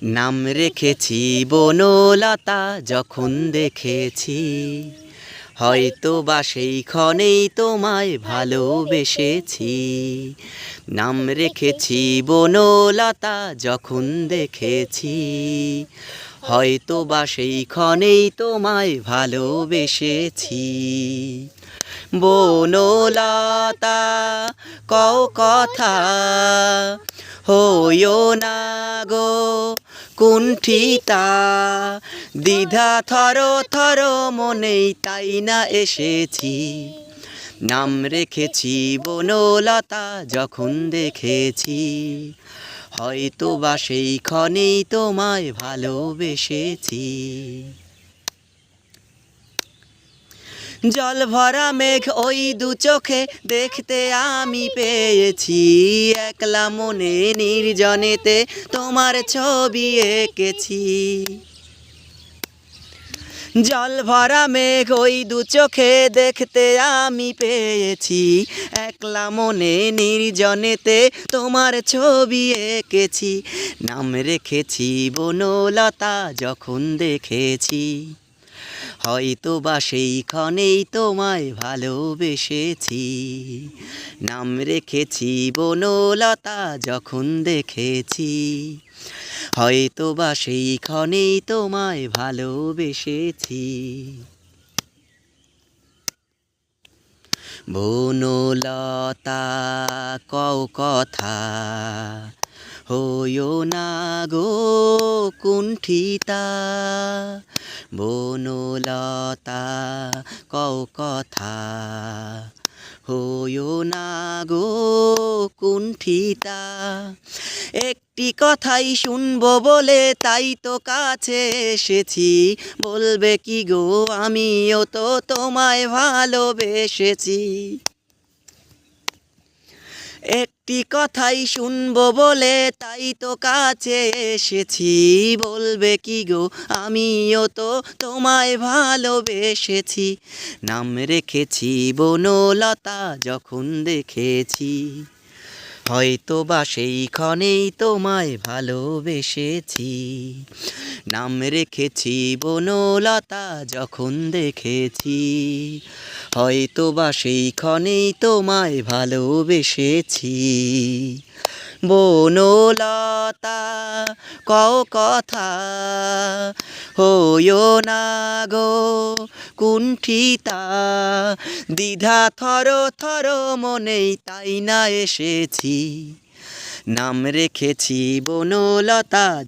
নাম রেখেছি বনলতা যখন দেখেছি, হয়তো বা সেই ক্ষণেই তোমায় ভালোবেসেছি। নাম রেখেছি বনলতা যখন দেখেছি, হয়তো বা সেই ক্ষণেই তোমায় ভালোবেসেছি। বনলতা কও কথা, হইও না গো কুণ্ঠিতা, দ্বিধা থর থর মনেই তাই না এসেছি। নাম রেখেছি বনলতা যখন দেখেছি, হয়তো বা সেই ক্ষণেই তোমায় ভালোবেসেছি। জল ভরা মেঘ ওই দু চোখে দেখতে আমি পেয়েছি, একলা মনে নির্জনেতে তোমার ছবি এঁকেছি। জল ভরা মেঘ ওই দু চোখে দেখতে আমি পেয়েছি, একলা মনে নির্জনেতে তোমার ছবি এঁকেছি। নাম রেখেছি বনলতা যখন দেখেছি, হয়তো বা সেই ক্ষণেই তোমায় ভালোবেসেছি। নাম রেখেছি বনলতা যখন দেখেছি, হয়তো বা সেই ক্ষণেই তোমায় ভালোবেসেছি। বনলতা কও কথা, হইও না গো কুণ্ঠিতা, বনলতা কও কথা, হইও না গো কুণ্ঠিতা। একটি কথাই শুনবো বলে তাই তো কাছে এসেছি, বলবে কি গো আমিও তো তোমায় ভালোবেসেছি। একটি কথাই শুনবো বলে তাই তো কাছে এসেছি, বলবে কি গো আমিও তো তোমায় ভালোবেসেছি। নাম রেখেছি বনলতা যখন দেখেছি, হয়তো বা সেই ক্ষণেই তোমায় ভালোবেসেছি। নাম রেখেছি বনলতা যখন দেখেছি, হয়তো বা সেই ক্ষণেই তোমায় ভালোবেসেছি। বনলতা কও কথা, হইও না গো কুণ্ঠিতা, দ্বিধা থর থর মনেই তাই না এসেছি। নাম রেখেছি বনলতা